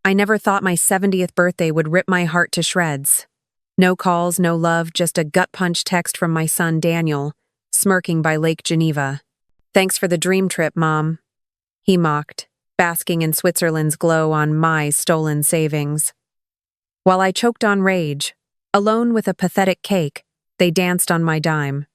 I never thought my 70th birthday would rip my heart to shreds. No calls, no love, just a gut-punch text from my son Daniel, smirking by Lake Geneva. "Thanks for the dream trip, Mom," he mocked, basking in Switzerland's glow on my stolen savings. While I choked on rage, alone with a pathetic cake, they danced on my dime.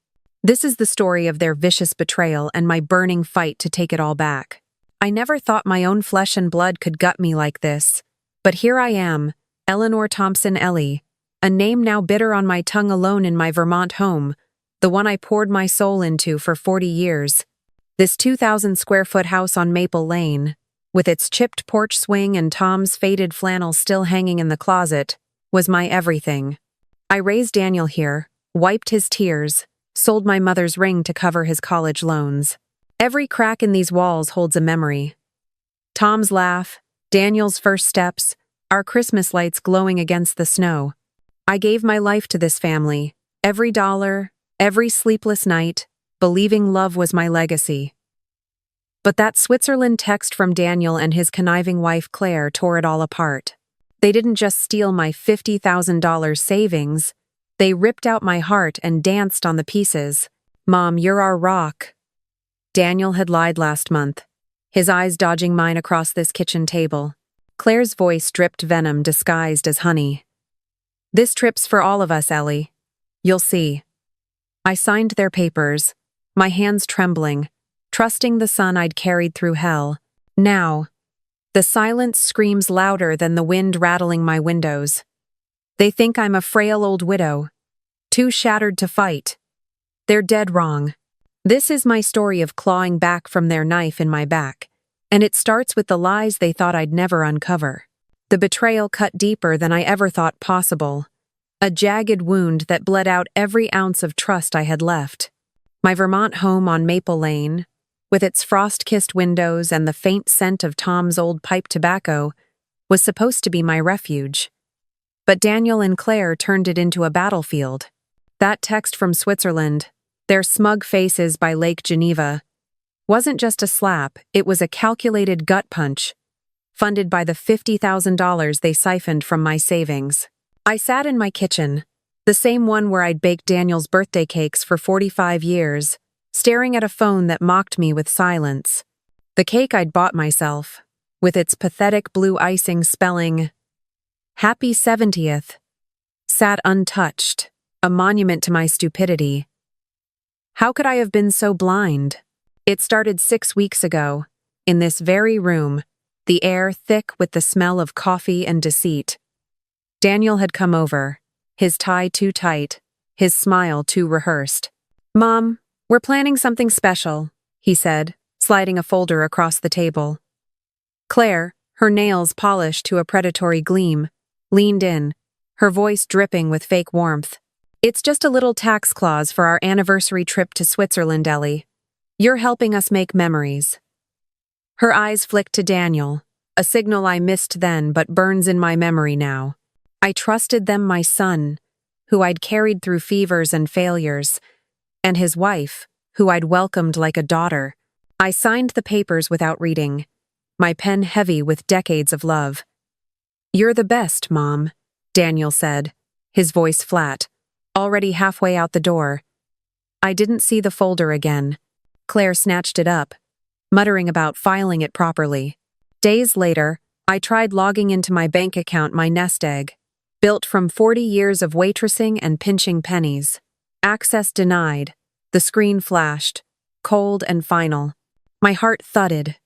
This is the story of their vicious betrayal and my burning fight to take it all back. I never thought my own flesh and blood could gut me like this, but here I am, Eleanor Thompson Ellie, a name now bitter on my tongue alone in my Vermont home, the one I poured my soul into for 40 years. This 2,000-square-foot house on Maple Lane, with its chipped porch swing and Tom's faded flannel still hanging in the closet, was my everything. I raised Daniel here, wiped his tears, sold my mother's ring to cover his college loans. Every crack in these walls holds a memory. Tom's laugh, Daniel's first steps, our Christmas lights glowing against the snow. I gave my life to this family, every dollar, every sleepless night, believing love was my legacy. But that Switzerland text from Daniel and his conniving wife Claire tore it all apart. They didn't just steal my $50,000 savings, they ripped out my heart and danced on the pieces. "Mom, you're our rock." Daniel had lied last month, his eyes dodging mine across this kitchen table. Claire's voice dripped venom disguised as honey. "This trip's for all of us, Ellie. You'll see." I signed their papers, my hands trembling, trusting the son I'd carried through hell. Now, the silence screams louder than the wind rattling my windows. They think I'm a frail old widow, too shattered to fight. They're dead wrong. This is my story of clawing back from their knife in my back, and it starts with the lies they thought I'd never uncover. The betrayal cut deeper than I ever thought possible, a jagged wound that bled out every ounce of trust I had left. My Vermont home on Maple Lane, with its frost-kissed windows and the faint scent of Tom's old pipe tobacco, was supposed to be my refuge. But Daniel and Claire turned it into a battlefield. That text from Switzerland, their smug faces by Lake Geneva, wasn't just a slap, it was a calculated gut punch, funded by the $50,000 they siphoned from my savings. I sat in my kitchen, the same one where I'd baked Daniel's birthday cakes for 45 years, staring at a phone that mocked me with silence. The cake I'd bought myself, with its pathetic blue icing spelling, "Happy 70th," sat untouched, a monument to my stupidity. How could I have been so blind? It started 6 weeks ago, in this very room, the air thick with the smell of coffee and deceit. Daniel had come over, his tie too tight, his smile too rehearsed. "Mom, we're planning something special," he said, sliding a folder across the table. Claire, her nails polished to a predatory gleam, leaned in, her voice dripping with fake warmth. "It's just a little tax clause for our anniversary trip to Switzerland, Ellie. You're helping us make memories." Her eyes flicked to Daniel, a signal I missed then but burns in my memory now. I trusted them, my son, who I'd carried through fevers and failures, and his wife, who I'd welcomed like a daughter. I signed the papers without reading, my pen heavy with decades of love. "You're the best, Mom," Daniel said, his voice flat, already halfway out the door. I didn't see the folder again. Claire snatched it up, muttering about filing it properly. Days later, I tried logging into my bank account, my nest egg, built from 40 years of waitressing and pinching pennies. Access denied. The screen flashed, cold and final. My heart thudded,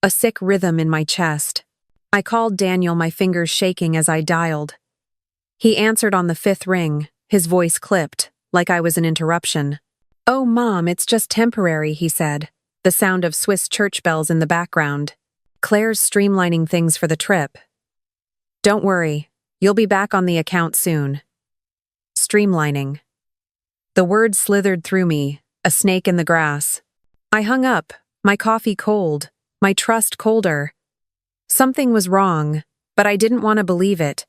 a sick rhythm in my chest. I called Daniel, my fingers shaking as I dialed. He answered on the 5th ring, his voice clipped, like I was an interruption. "Oh, Mom, it's just temporary," he said, the sound of Swiss church bells in the background. "Claire's streamlining things for the trip. Don't worry, you'll be back on the account soon." Streamlining. The word slithered through me, a snake in the grass. I hung up, my coffee cold, my trust colder. Something was wrong, but I didn't want to believe it.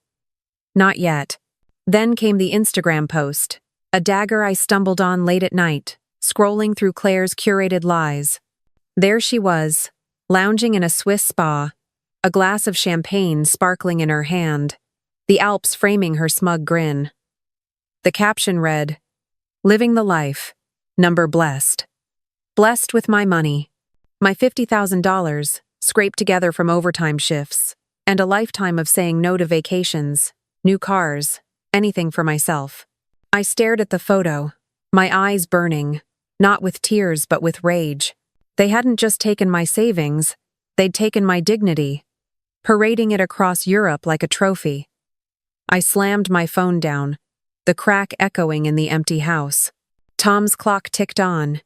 Not yet. Then came the Instagram post, a dagger I stumbled on late at night, scrolling through Claire's curated lies. There she was, lounging in a Swiss spa, a glass of champagne sparkling in her hand, the Alps framing her smug grin. The caption read, "Living the life, number blessed. Blessed with my money. My $50,000, scraped together from overtime shifts, and a lifetime of saying no to vacations, new cars, anything for myself." I stared at the photo, my eyes burning, not with tears but with rage. They hadn't just taken my savings, they'd taken my dignity, parading it across Europe like a trophy. I slammed my phone down, the crack echoing in the empty house. Tom's clock ticked on,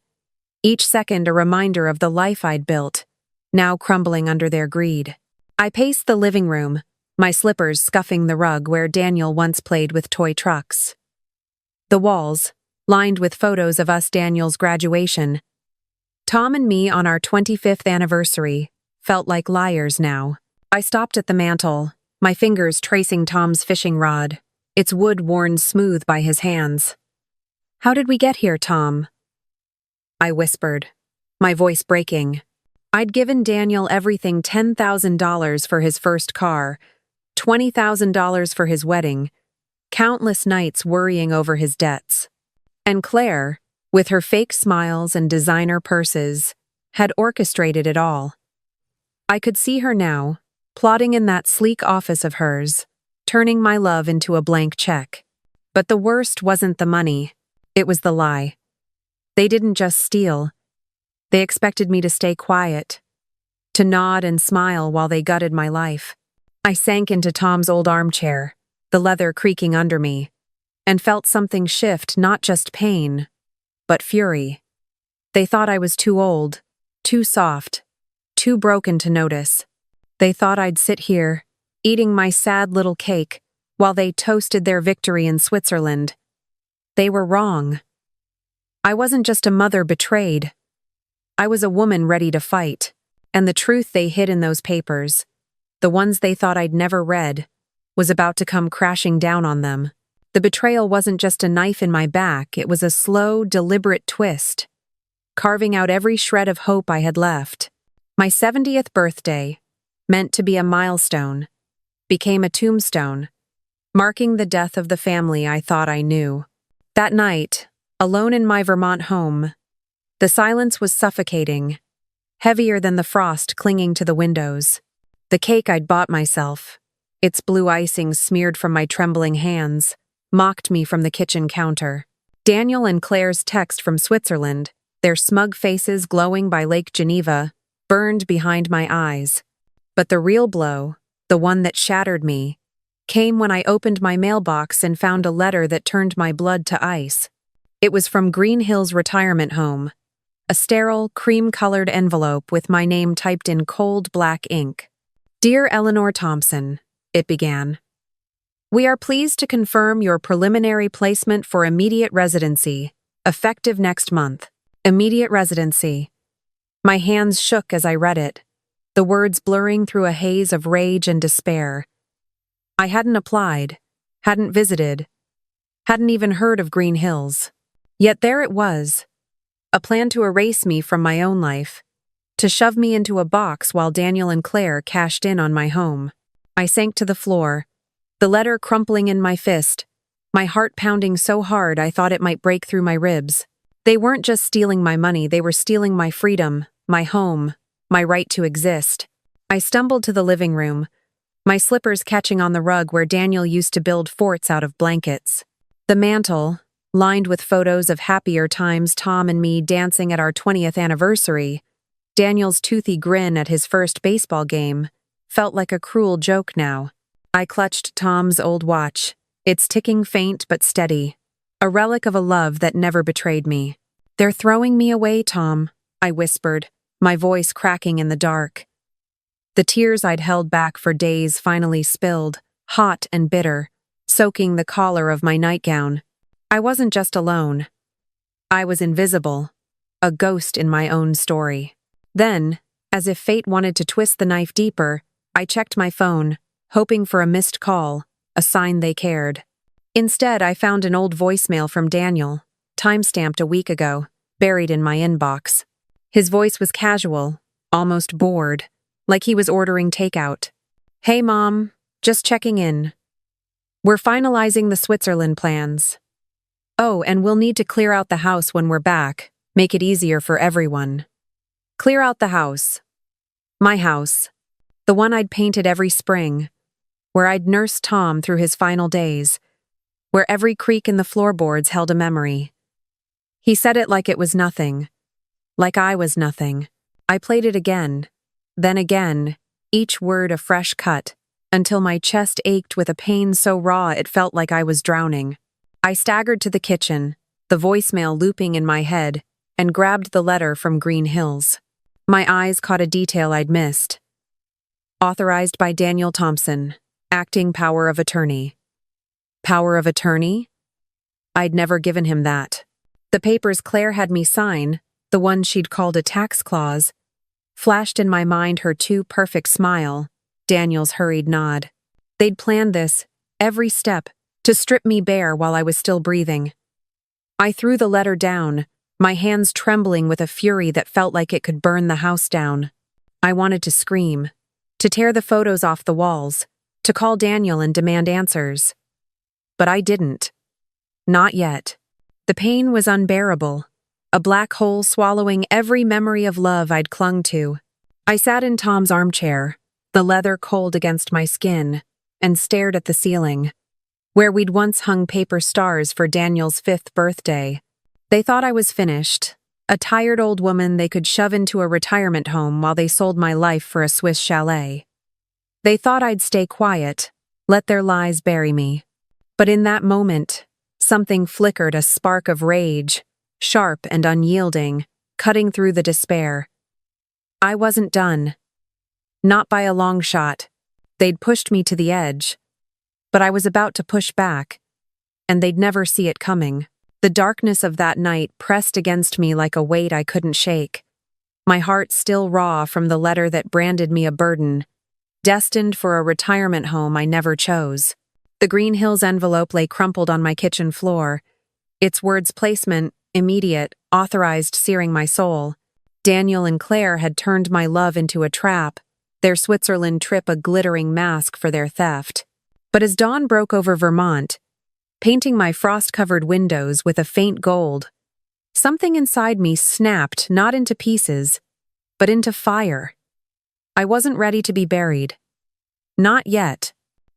each second a reminder of the life I'd built, now crumbling under their greed. I paced the living room, my slippers scuffing the rug where Daniel once played with toy trucks. The walls, lined with photos of us Daniel's graduation. Tom and me on our 25th anniversary, felt like liars now. I stopped at the mantel, my fingers tracing Tom's fishing rod, its wood worn smooth by his hands. "How did we get here, Tom?" I whispered, my voice breaking. I'd given Daniel everything: $10,000 for his first car, $20,000 for his wedding, countless nights worrying over his debts. And Claire, with her fake smiles and designer purses, had orchestrated it all. I could see her now, plotting in that sleek office of hers, turning my love into a blank check. But the worst wasn't the money, it was the lie. They didn't just steal. They expected me to stay quiet, to nod and smile while they gutted my life. I sank into Tom's old armchair, the leather creaking under me, and felt something shift, not just pain, but fury. They thought I was too old, too soft, too broken to notice. They thought I'd sit here, eating my sad little cake, while they toasted their victory in Switzerland. They were wrong. I wasn't just a mother betrayed. I was a woman ready to fight, and the truth they hid in those papers, the ones they thought I'd never read, was about to come crashing down on them. The betrayal wasn't just a knife in my back, it was a slow, deliberate twist, carving out every shred of hope I had left. My 70th birthday, meant to be a milestone, became a tombstone, marking the death of the family I thought I knew. That night, alone in my Vermont home, the silence was suffocating, heavier than the frost clinging to the windows. The cake I'd bought myself, its blue icing smeared from my trembling hands, mocked me from the kitchen counter. Daniel and Claire's text from Switzerland, their smug faces glowing by Lake Geneva, burned behind my eyes. But the real blow, the one that shattered me, came when I opened my mailbox and found a letter that turned my blood to ice. It was from Green Hills retirement home, a sterile, cream-colored envelope with my name typed in cold black ink. "Dear Eleanor Thompson," it began. "We are pleased to confirm your preliminary placement for immediate residency, effective next month." Immediate residency. My hands shook as I read it, the words blurring through a haze of rage and despair. I hadn't applied, hadn't visited, hadn't even heard of Green Hills. Yet there it was, a plan to erase me from my own life, to shove me into a box while Daniel and Claire cashed in on my home. I sank to the floor, the letter crumpling in my fist, my heart pounding so hard I thought it might break through my ribs. They weren't just stealing my money, they were stealing my freedom, my home, my right to exist. I stumbled to the living room, my slippers catching on the rug where Daniel used to build forts out of blankets. The mantel, lined with photos of happier times, Tom and me dancing at our 20th anniversary, Daniel's toothy grin at his first baseball game, felt like a cruel joke now. I clutched Tom's old watch, its ticking faint but steady, a relic of a love that never betrayed me. "They're throwing me away, Tom," I whispered, my voice cracking in the dark. The tears I'd held back for days finally spilled, hot and bitter, soaking the collar of my nightgown. I wasn't just alone. I was invisible, a ghost in my own story. Then, as if fate wanted to twist the knife deeper, I checked my phone, hoping for a missed call, a sign they cared. Instead, I found an old voicemail from Daniel, time-stamped a week ago, buried in my inbox. His voice was casual, almost bored, like he was ordering takeout. "Hey, Mom, just checking in. We're finalizing the Switzerland plans. Oh, and we'll need to clear out the house when we're back, make it easier for everyone." Clear out the house. My house. The one I'd painted every spring, where I'd nursed Tom through his final days, where every creak in the floorboards held a memory. He said it like it was nothing, like I was nothing. I played it again, then again, each word a fresh cut, until my chest ached with a pain so raw it felt like I was drowning. I staggered to the kitchen, the voicemail looping in my head, and grabbed the letter from Green Hills. My eyes caught a detail I'd missed. Authorized by Daniel Thompson, acting power of attorney. Power of attorney? I'd never given him that. The papers Claire had me sign, the one she'd called a tax clause, flashed in my mind her too perfect smile, Daniel's hurried nod. They'd planned this, every step, to strip me bare while I was still breathing. I threw the letter down, my hands trembling with a fury that felt like it could burn the house down. I wanted to scream, to tear the photos off the walls, to call Daniel and demand answers. But I didn't. Not yet. The pain was unbearable, a black hole swallowing every memory of love I'd clung to. I sat in Tom's armchair, the leather cold against my skin, and stared at the ceiling, where we'd once hung paper stars for Daniel's 5th birthday. They thought I was finished, a tired old woman they could shove into a retirement home while they sold my life for a Swiss chalet. They thought I'd stay quiet, let their lies bury me. But in that moment, something flickered, a spark of rage, sharp and unyielding, cutting through the despair. I wasn't done. Not by a long shot. They'd pushed me to the edge. But I was about to push back, and they'd never see it coming. The darkness of that night pressed against me like a weight I couldn't shake. My heart still raw from the letter that branded me a burden, destined for a retirement home I never chose. The Green Hills envelope lay crumpled on my kitchen floor, its words placement, immediate, authorized, searing my soul. Daniel and Claire had turned my love into a trap, their Switzerland trip a glittering mask for their theft. But as dawn broke over Vermont, painting my frost-covered windows with a faint gold, something inside me snapped not into pieces, but into fire. I wasn't ready to be buried. Not yet.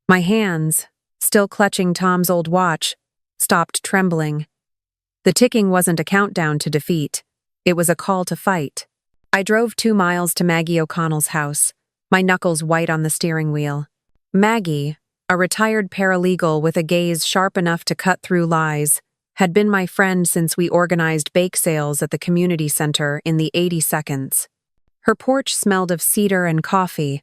My hands, still clutching Tom's old watch, stopped trembling. The ticking wasn't a countdown to defeat. It was a call to fight. I drove 2 miles to Maggie O'Connell's house, my knuckles white on the steering wheel. Maggie, a retired paralegal with a gaze sharp enough to cut through lies, had been my friend since we organized bake sales at the community center in the 80 seconds. Her porch smelled of cedar and coffee,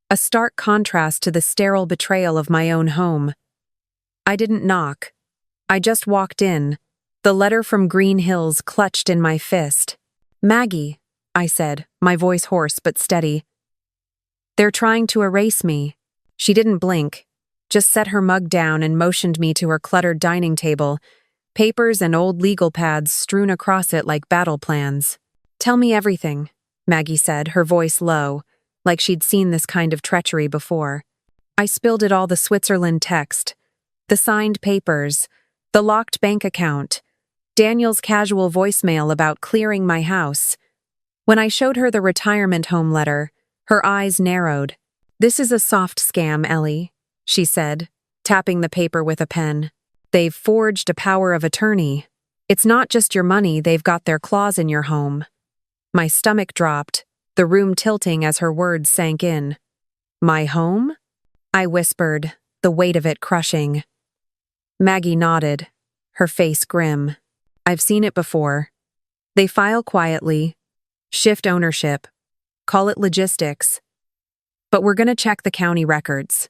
a stark contrast to the sterile betrayal of my own home. I didn't knock. I just walked in, the letter from Green Hills clutched in my fist. "Maggie," I said, my voice hoarse but steady. "They're trying to erase me." She didn't blink, just set her mug down and motioned me to her cluttered dining table, papers and old legal pads strewn across it like battle plans. "Tell me everything," Maggie said, her voice low, like she'd seen this kind of treachery before. I spilled it all: the Switzerland text, the signed papers, the locked bank account, Daniel's casual voicemail about clearing my house. When I showed her the retirement home letter, her eyes narrowed. "This is a soft scam, Ellie," she said, tapping the paper with a pen. "They've forged a power of attorney. It's not just your money, they've got their claws in your home." My stomach dropped, the room tilting as her words sank in. "My home?" I whispered, the weight of it crushing. Maggie nodded, her face grim. "I've seen it before. They file quietly, shift ownership, call it logistics. But we're gonna check the county records.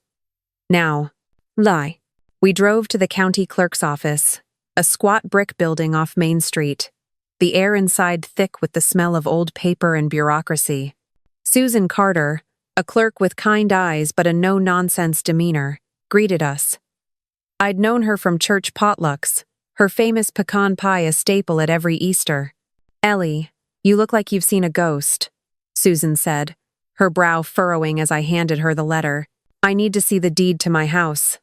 Now, lie." We drove to the county clerk's office, a squat brick building off Main Street, the air inside thick with the smell of old paper and bureaucracy. Susan Carter, a clerk with kind eyes but a no-nonsense demeanor, greeted us. I'd known her from church potlucks, her famous pecan pie a staple at every Easter. "Ellie, you look like you've seen a ghost," Susan said, her brow furrowing as I handed her the letter. "I need to see the deed to my house,"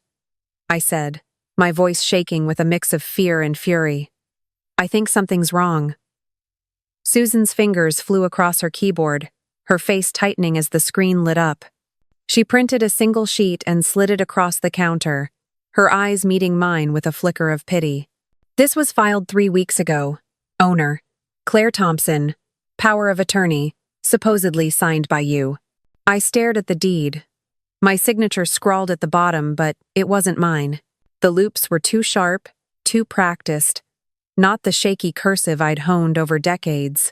I said, my voice shaking with a mix of fear and fury. "I think something's wrong." Susan's fingers flew across her keyboard, her face tightening as the screen lit up. She printed a single sheet and slid it across the counter, her eyes meeting mine with a flicker of pity. "This was filed 3 weeks ago. Owner, Claire Thompson, power of attorney, supposedly signed by you." I stared at the deed. My signature scrawled at the bottom, but it wasn't mine. The loops were too sharp, too practiced, not the shaky cursive I'd honed over decades.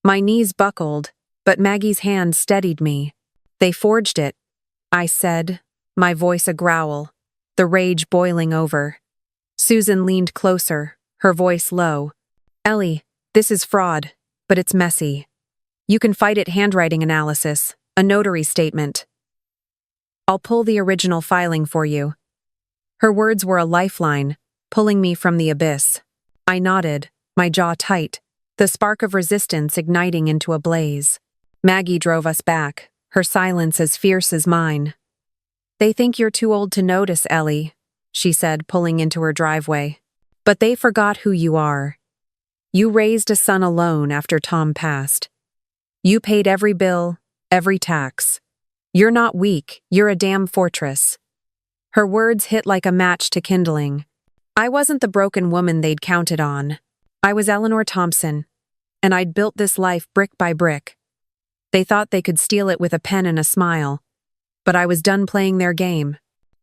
My knees buckled, but Maggie's hand steadied me. "They forged it," I said, my voice a growl, the rage boiling over. Susan leaned closer, her voice low. "Ellie, this is fraud, but it's messy. You can fight it handwriting analysis, a notary statement. I'll pull the original filing for you." Her words were a lifeline, pulling me from the abyss. I nodded, my jaw tight, the spark of resistance igniting into a blaze. Maggie drove us back, her silence as fierce as mine. "They think you're too old to notice, Ellie," she said, pulling into her driveway. "But they forgot who you are. You raised a son alone after Tom passed. You paid every bill, every tax. You're not weak, you're a damn fortress." Her words hit like a match to kindling. I wasn't the broken woman they'd counted on. I was Eleanor Thompson, and I'd built this life brick by brick. They thought they could steal it with a pen and a smile, but I was done playing their game.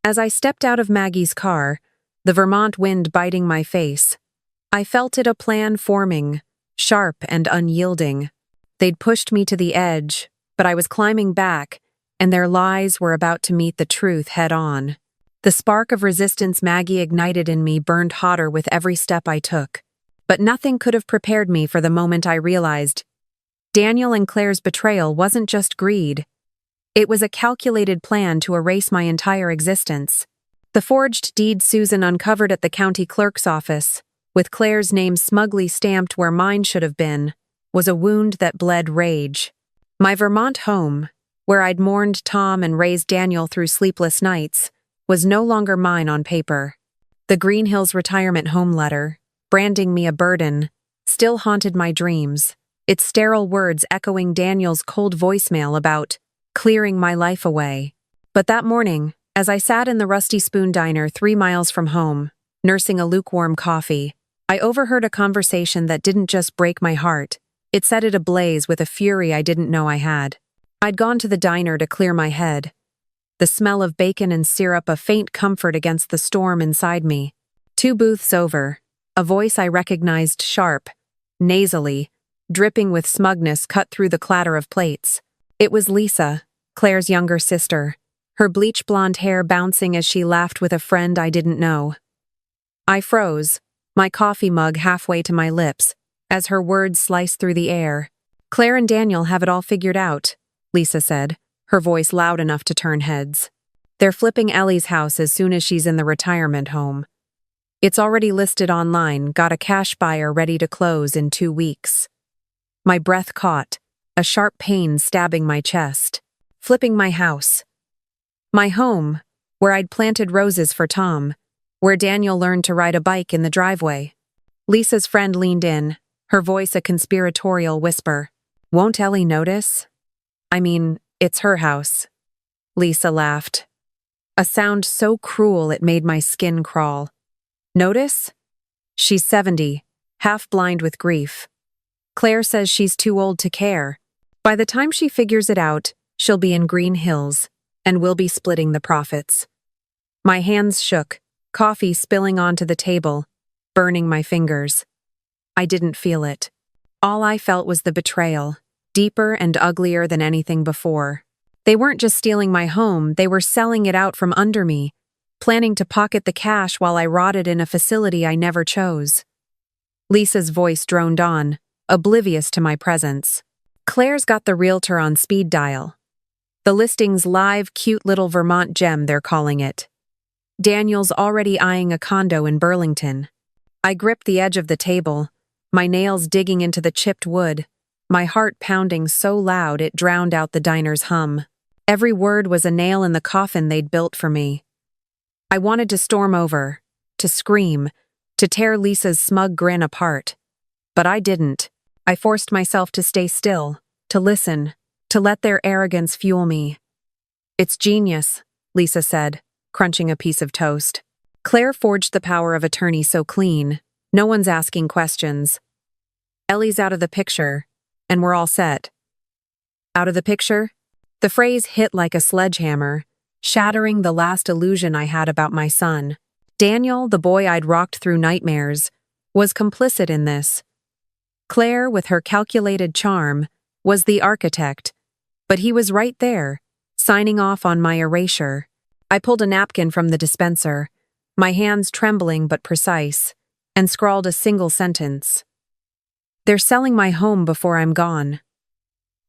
As I stepped out of Maggie's car, the Vermont wind biting my face, I felt it a plan forming, sharp and unyielding. They'd pushed me to the edge, but I was climbing back, and their lies were about to meet the truth head-on. The spark of resistance Maggie ignited in me burned hotter with every step I took. But nothing could have prepared me for the moment I realized Daniel and Claire's betrayal wasn't just greed. It was a calculated plan to erase my entire existence. The forged deed Susan uncovered at the county clerk's office, with Claire's name smugly stamped where mine should have been, was a wound that bled rage. My Vermont home, where I'd mourned Tom and raised Daniel through sleepless nights, was no longer mine on paper. The Green Hills retirement home letter, branding me a burden, still haunted my dreams, its sterile words echoing Daniel's cold voicemail about clearing my life away. But that morning, as I sat in the Rusty Spoon Diner 3 miles from home, nursing a lukewarm coffee, I overheard a conversation that didn't just break my heart, it set it ablaze with a fury I didn't know I had. I'd gone to the diner to clear my head, the smell of bacon and syrup a faint comfort against the storm inside me. 2 booths over, a voice I recognized sharp, nasally, dripping with smugness cut through the clatter of plates. It was Lisa, Claire's younger sister, her bleach blonde hair bouncing as she laughed with a friend I didn't know. I froze, my coffee mug halfway to my lips, as her words sliced through the air. "Claire and Daniel have it all figured out," Lisa said, her voice loud enough to turn heads. "They're flipping Ellie's house as soon as she's in the retirement home. It's already listed online, got a cash buyer ready to close in 2 weeks." My breath caught, a sharp pain stabbing my chest. Flipping my house. My home, where I'd planted roses for Tom, where Daniel learned to ride a bike in the driveway. Lisa's friend leaned in, her voice a conspiratorial whisper. "Won't Ellie notice? I mean, it's her house." Lisa laughed. A sound so cruel it made my skin crawl. "Notice? She's 70, half blind with grief. Claire says she's too old to care. By the time she figures it out, she'll be in Green Hills, and we'll be splitting the profits." My hands shook, coffee spilling onto the table, burning my fingers. I didn't feel it. All I felt was the betrayal, deeper and uglier than anything before. They weren't just stealing my home, they were selling it out from under me, planning to pocket the cash while I rotted in a facility I never chose. Lisa's voice droned on, oblivious to my presence. "Claire's got the realtor on speed dial. The listing's live, cute little Vermont gem, they're calling it. Daniel's already eyeing a condo in Burlington." I gripped the edge of the table, my nails digging into the chipped wood, my heart pounding so loud it drowned out the diner's hum. Every word was a nail in the coffin they'd built for me. I wanted to storm over, to scream, to tear Lisa's smug grin apart. But I didn't. I forced myself to stay still, to listen, to let their arrogance fuel me. "It's genius," Lisa said, crunching a piece of toast. "Claire forged the power of attorney so clean, no one's asking questions. Ellie's out of the picture, and we're all set." Out of the picture? The phrase hit like a sledgehammer, shattering the last illusion I had about my son. Daniel, the boy I'd rocked through nightmares, was complicit in this. Claire, with her calculated charm, was the architect, but he was right there, signing off on my erasure. I pulled a napkin from the dispenser, my hands trembling but precise, and scrawled a single sentence. "They're selling my home before I'm gone."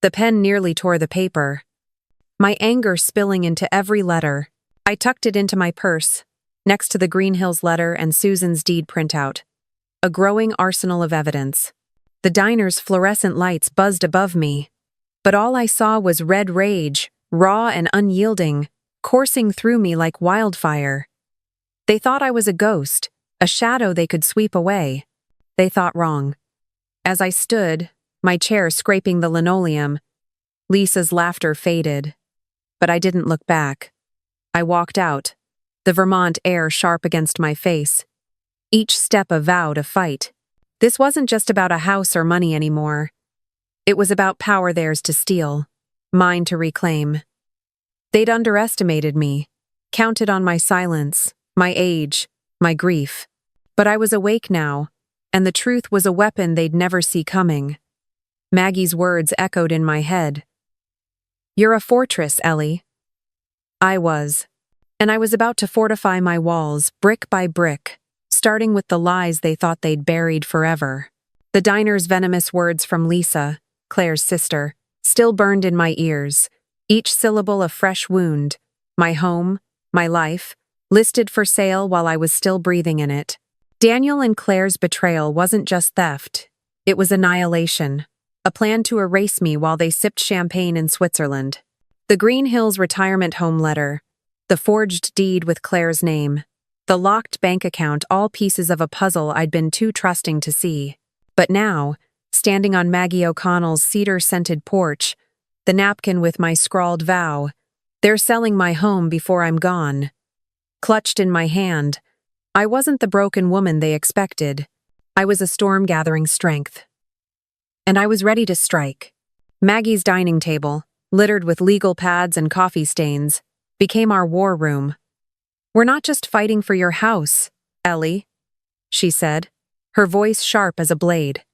The pen nearly tore the paper. My anger spilling into every letter. I tucked it into my purse, next to the Green Hills letter and Susan's deed printout. A growing arsenal of evidence. The diner's fluorescent lights buzzed above me, but all I saw was red rage, raw and unyielding, coursing through me like wildfire. They thought I was a ghost, a shadow they could sweep away. They thought wrong. As I stood, my chair scraping the linoleum, Lisa's laughter faded. But I didn't look back. I walked out, the Vermont air sharp against my face. Each step a vow to fight. This wasn't just about a house or money anymore. It was about power theirs to steal, mine to reclaim. They'd underestimated me, counted on my silence, my age, my grief. But I was awake now, and the truth was a weapon they'd never see coming. Maggie's words echoed in my head. "You're a fortress, Ellie." I was. And I was about to fortify my walls, brick by brick, starting with the lies they thought they'd buried forever. The diner's venomous words from Lisa, Claire's sister, still burned in my ears, each syllable a fresh wound. My home, my life, listed for sale while I was still breathing in it. Daniel and Claire's betrayal wasn't just theft, it was annihilation, a plan to erase me while they sipped champagne in Switzerland. The Green Hills retirement home letter, the forged deed with Claire's name, the locked bank account, all pieces of a puzzle I'd been too trusting to see. But now, standing on Maggie O'Connell's cedar-scented porch, the napkin with my scrawled vow, "They're selling my home before I'm gone," clutched in my hand, I wasn't the broken woman they expected. I was a storm gathering strength. And I was ready to strike. Maggie's dining table, littered with legal pads and coffee stains, became our war room. "We're not just fighting for your house, Ellie," she said, her voice sharp as a blade.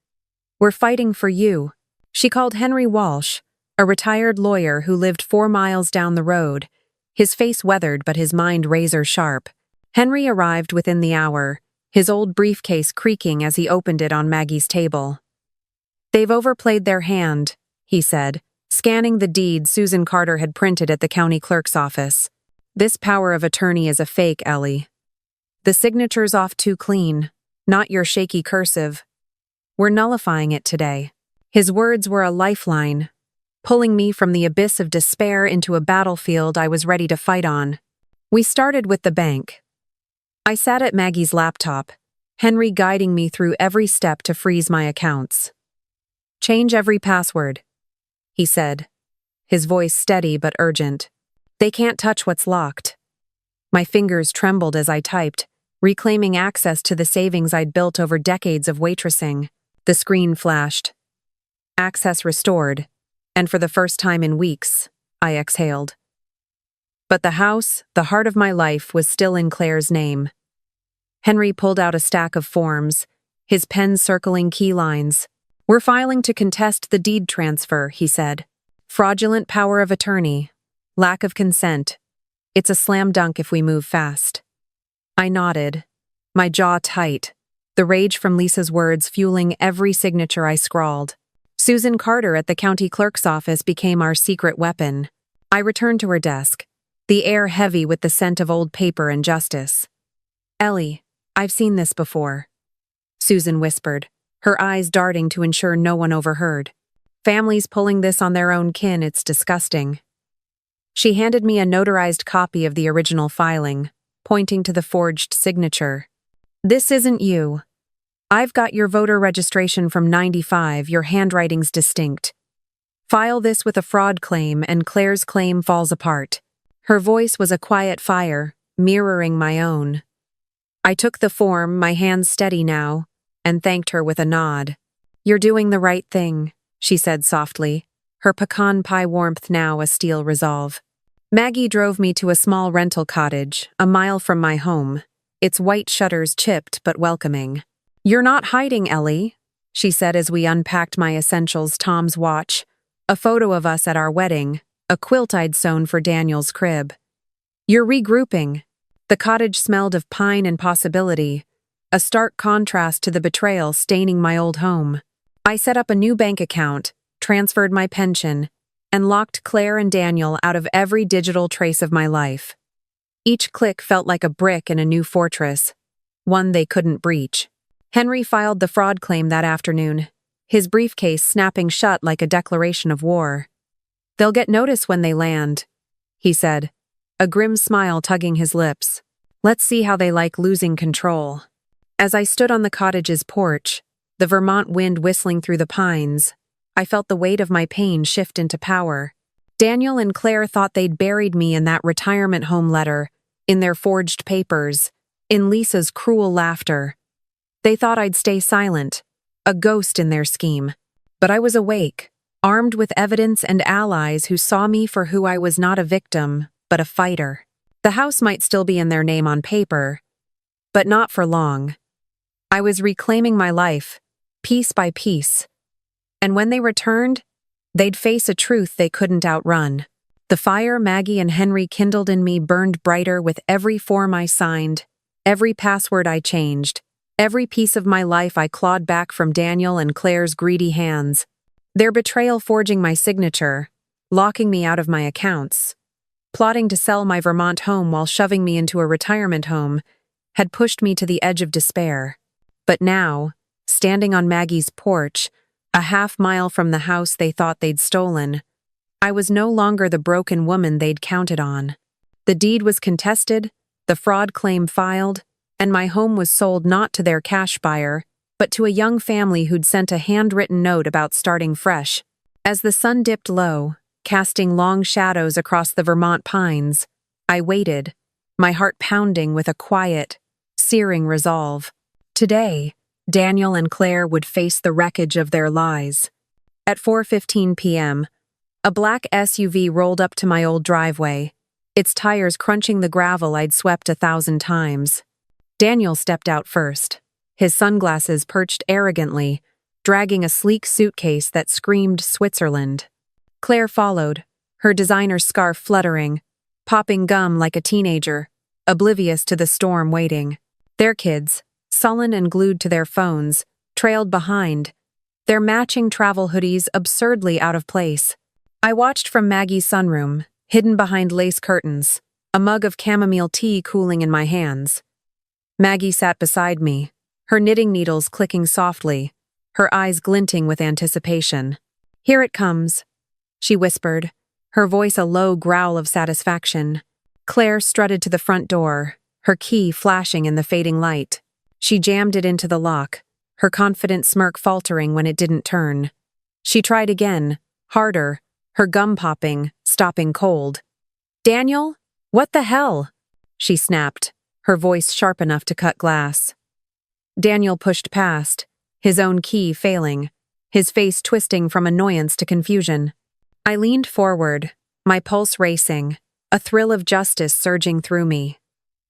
"We're fighting for you." She called Henry Walsh, a retired lawyer who lived 4 miles down the road, his face weathered but his mind razor-sharp. Henry arrived within the hour, his old briefcase creaking as he opened it on Maggie's table. "They've overplayed their hand," he said, scanning the deed Susan Carter had printed at the county clerk's office. "This power of attorney is a fake, Ellie. The signature's off too clean, not your shaky cursive. We're nullifying it today." His words were a lifeline, pulling me from the abyss of despair into a battlefield I was ready to fight on. We started with the bank. I sat at Maggie's laptop, Henry guiding me through every step to freeze my accounts. "Change every password," he said, his voice steady but urgent. "They can't touch what's locked." My fingers trembled as I typed, reclaiming access to the savings I'd built over decades of waitressing. The screen flashed. Access restored, and for the first time in weeks, I exhaled. But the house, the heart of my life, was still in Claire's name. Henry pulled out a stack of forms, his pen circling key lines. "We're filing to contest the deed transfer," he said. "Fraudulent power of attorney. Lack of consent. It's a slam dunk if we move fast." I nodded, my jaw tight, the rage from Lisa's words fueling every signature I scrawled. Susan Carter at the county clerk's office became our secret weapon. I returned to her desk, the air heavy with the scent of old paper and justice. "Ellie, I've seen this before," Susan whispered, her eyes darting to ensure no one overheard. Families pulling this on their own kin, it's disgusting. She handed me a notarized copy of the original filing, pointing to the forged signature. This isn't you. I've got your voter registration from '95, your handwriting's distinct. File this with a fraud claim and Claire's claim falls apart. Her voice was a quiet fire, mirroring my own. I took the form, my hands steady now, and thanked her with a nod. You're doing the right thing, she said softly, her pecan pie warmth now a steel resolve. Maggie drove me to a small rental cottage, a mile from my home, its white shutters chipped but welcoming. You're not hiding, Ellie, she said as we unpacked my essentials, Tom's watch, a photo of us at our wedding, a quilt I'd sewn for Daniel's crib. You're regrouping. The cottage smelled of pine and possibility, a stark contrast to the betrayal staining my old home. I set up a new bank account, transferred my pension, and locked Claire and Daniel out of every digital trace of my life. Each click felt like a brick in a new fortress, one they couldn't breach. Henry filed the fraud claim that afternoon, his briefcase snapping shut like a declaration of war. They'll get notice when they land, he said, a grim smile tugging his lips. Let's see how they like losing control. As I stood on the cottage's porch, the Vermont wind whistling through the pines, I felt the weight of my pain shift into power. Daniel and Claire thought they'd buried me in that retirement home letter, in their forged papers, in Lisa's cruel laughter. They thought I'd stay silent, a ghost in their scheme. But I was awake, armed with evidence and allies who saw me for who I was, not a victim, but a fighter. The house might still be in their name on paper, but not for long. I was reclaiming my life, piece by piece. And when they returned, they'd face a truth they couldn't outrun. The fire Maggie and Henry kindled in me burned brighter with every form I signed, every password I changed, every piece of my life I clawed back from Daniel and Claire's greedy hands. Their betrayal forging my signature, locking me out of my accounts, plotting to sell my Vermont home while shoving me into a retirement home, had pushed me to the edge of despair. But now, standing on Maggie's porch, a half-mile from the house they thought they'd stolen, I was no longer the broken woman they'd counted on. The deed was contested, the fraud claim filed, and my home was sold not to their cash buyer, but to a young family who'd sent a handwritten note about starting fresh. As the sun dipped low, casting long shadows across the Vermont pines, I waited, my heart pounding with a quiet, searing resolve. Today, Daniel and Claire would face the wreckage of their lies. At 4:15 p.m., a black SUV rolled up to my old driveway, its tires crunching the gravel I'd swept 1,000 times. Daniel stepped out first, his sunglasses perched arrogantly, dragging a sleek suitcase that screamed Switzerland. Claire followed, her designer scarf fluttering, popping gum like a teenager, oblivious to the storm waiting. Their kids, sullen and glued to their phones, trailed behind, their matching travel hoodies absurdly out of place. I watched from Maggie's sunroom, hidden behind lace curtains, a mug of chamomile tea cooling in my hands. Maggie sat beside me, her knitting needles clicking softly, her eyes glinting with anticipation. "Here it comes," she whispered, her voice a low growl of satisfaction. Claire strutted to the front door, her key flashing in the fading light. She jammed it into the lock, her confident smirk faltering when it didn't turn. She tried again, harder, her gum popping, stopping cold. "Daniel? What the hell?" she snapped, her voice sharp enough to cut glass. Daniel pushed past, his own key failing, his face twisting from annoyance to confusion. I leaned forward, my pulse racing, a thrill of justice surging through me.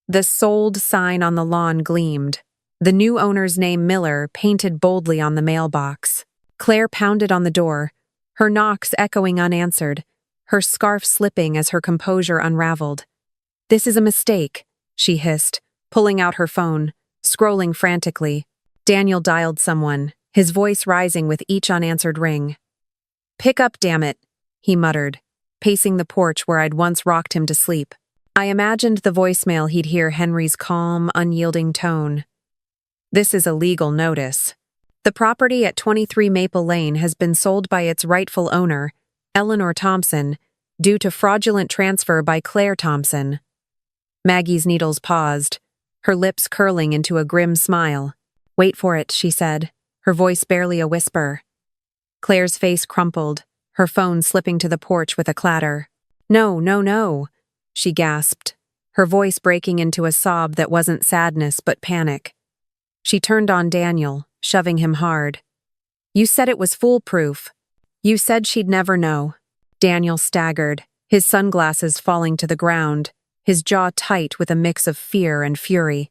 The sold sign on the lawn gleamed, the new owner's name Miller painted boldly on the mailbox. Claire pounded on the door, her knocks echoing unanswered, her scarf slipping as her composure unraveled. "This is a mistake," she hissed, pulling out her phone, scrolling frantically. Daniel dialed someone, his voice rising with each unanswered ring. "Pick up, damn it," he muttered, pacing the porch where I'd once rocked him to sleep. I imagined the voicemail he'd hear Henry's calm, unyielding tone. "This is a legal notice. The property at 23 Maple Lane has been sold by its rightful owner, Eleanor Thompson, due to fraudulent transfer by Claire Thompson. Maggie's needles paused, her lips curling into a grim smile. "Wait for it," she said, her voice barely a whisper. Claire's face crumpled, her phone slipping to the porch with a clatter. "No, no, no," she gasped, her voice breaking into a sob that wasn't sadness but panic. She turned on Daniel, shoving him hard. "You said it was foolproof. You said she'd never know." Daniel staggered, his sunglasses falling to the ground, his jaw tight with a mix of fear and fury.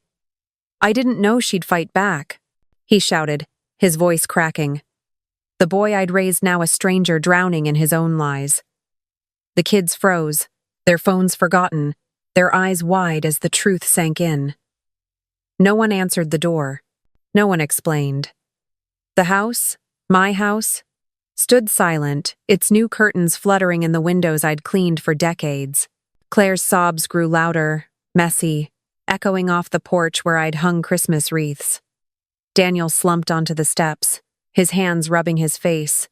"I didn't know she'd fight back," he shouted, his voice cracking. The boy I'd raised now a stranger drowning in his own lies. The kids froze, their phones forgotten, their eyes wide as the truth sank in. No one answered the door. No one explained. The house, my house, stood silent, its new curtains fluttering in the windows I'd cleaned for decades. Claire's sobs grew louder, messy, echoing off the porch where I'd hung Christmas wreaths. Daniel slumped onto the steps, his hands rubbing his face,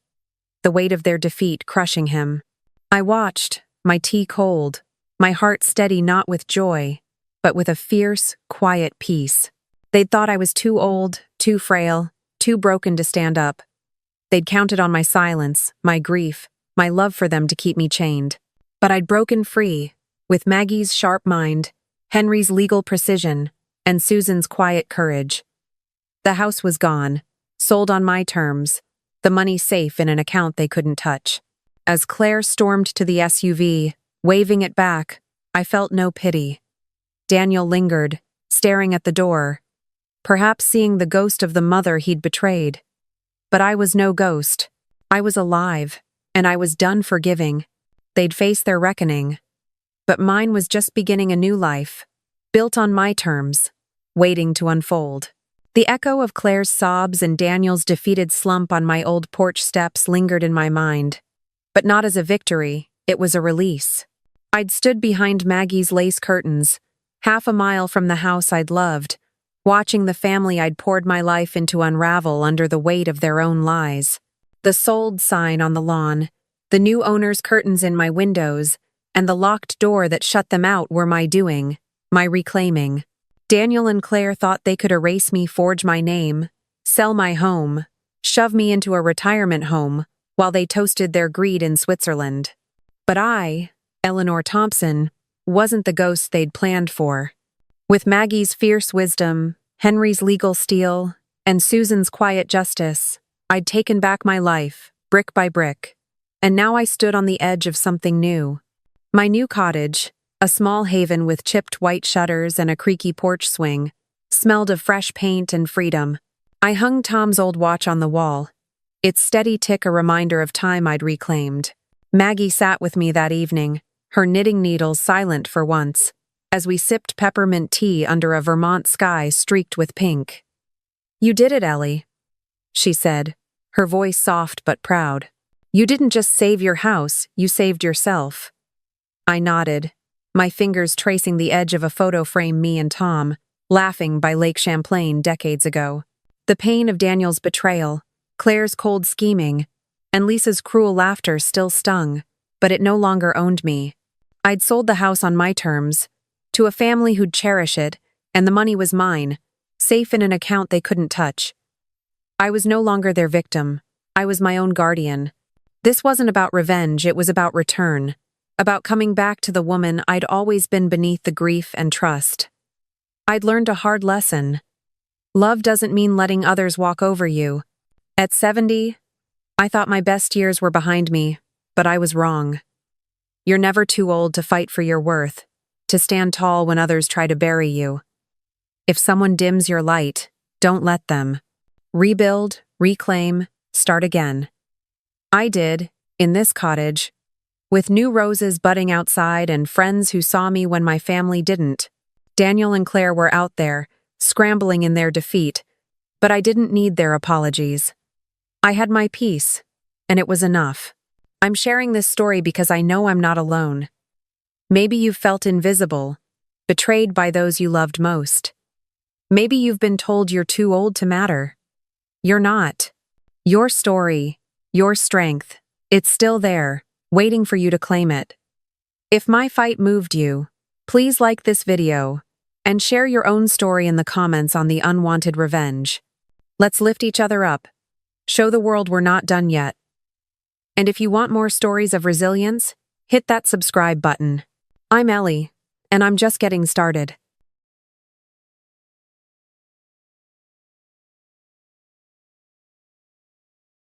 the weight of their defeat crushing him. I watched, my tea cold, my heart steady not with joy, but with a fierce, quiet peace. They'd thought I was too old, too frail, too broken to stand up. They'd counted on my silence, my grief, my love for them to keep me chained. But I'd broken free, with Maggie's sharp mind, Henry's legal precision, and Susan's quiet courage. The house was gone, sold on my terms, the money safe in an account they couldn't touch. As Claire stormed to the SUV, waving it back, I felt no pity. Daniel lingered, staring at the door, perhaps seeing the ghost of the mother he'd betrayed. But I was no ghost. I was alive, and I was done forgiving. They'd face their reckoning. But mine was just beginning a new life, built on my terms, waiting to unfold. The echo of Claire's sobs and Daniel's defeated slump on my old porch steps lingered in my mind. But not as a victory, it was a release. I'd stood behind Maggie's lace curtains, half a mile from the house I'd loved, watching the family I'd poured my life into unravel under the weight of their own lies. The sold sign on the lawn, the new owner's curtains in my windows, and the locked door that shut them out were my doing, my reclaiming. Daniel and Claire thought they could erase me, forge my name, sell my home, shove me into a retirement home, while they toasted their greed in Switzerland. But I, Eleanor Thompson, wasn't the ghost they'd planned for. With Maggie's fierce wisdom, Henry's legal steel, and Susan's quiet justice, I'd taken back my life, brick by brick. And now I stood on the edge of something new. My new cottage, a small haven with chipped white shutters and a creaky porch swing, smelled of fresh paint and freedom. I hung Tom's old watch on the wall, its steady tick a reminder of time I'd reclaimed. Maggie sat with me that evening, her knitting needles silent for once, as we sipped peppermint tea under a Vermont sky streaked with pink. "You did it, Ellie," she said, her voice soft but proud. "You didn't just save your house, you saved yourself." I nodded, my fingers tracing the edge of a photo frame me and Tom, laughing by Lake Champlain decades ago. The pain of Daniel's betrayal, Claire's cold scheming, and Lisa's cruel laughter still stung, but it no longer owned me. I'd sold the house on my terms, to a family who'd cherish it, and the money was mine, safe in an account they couldn't touch. I was no longer their victim. I was my own guardian. This wasn't about revenge, it was about return, about coming back to the woman I'd always been beneath the grief and trust. I'd learned a hard lesson. Love doesn't mean letting others walk over you. At 70, I thought my best years were behind me, but I was wrong. You're never too old to fight for your worth, to stand tall when others try to bury you. If someone dims your light, don't let them. Rebuild, reclaim, start again. I did, in this cottage, with new roses budding outside and friends who saw me when my family didn't. Daniel and Claire were out there, scrambling in their defeat, but I didn't need their apologies. I had my peace, and it was enough. I'm sharing this story because I know I'm not alone. Maybe you've felt invisible, betrayed by those you loved most. Maybe you've been told you're too old to matter. You're not. Your story, your strength, it's still there, waiting for you to claim it. If my fight moved you, please like this video and share your own story in the comments on the Unwanted Revenge. Let's lift each other up. Show the world we're not done yet. And if you want more stories of resilience, hit that subscribe button. I'm Ellie, and I'm just getting started.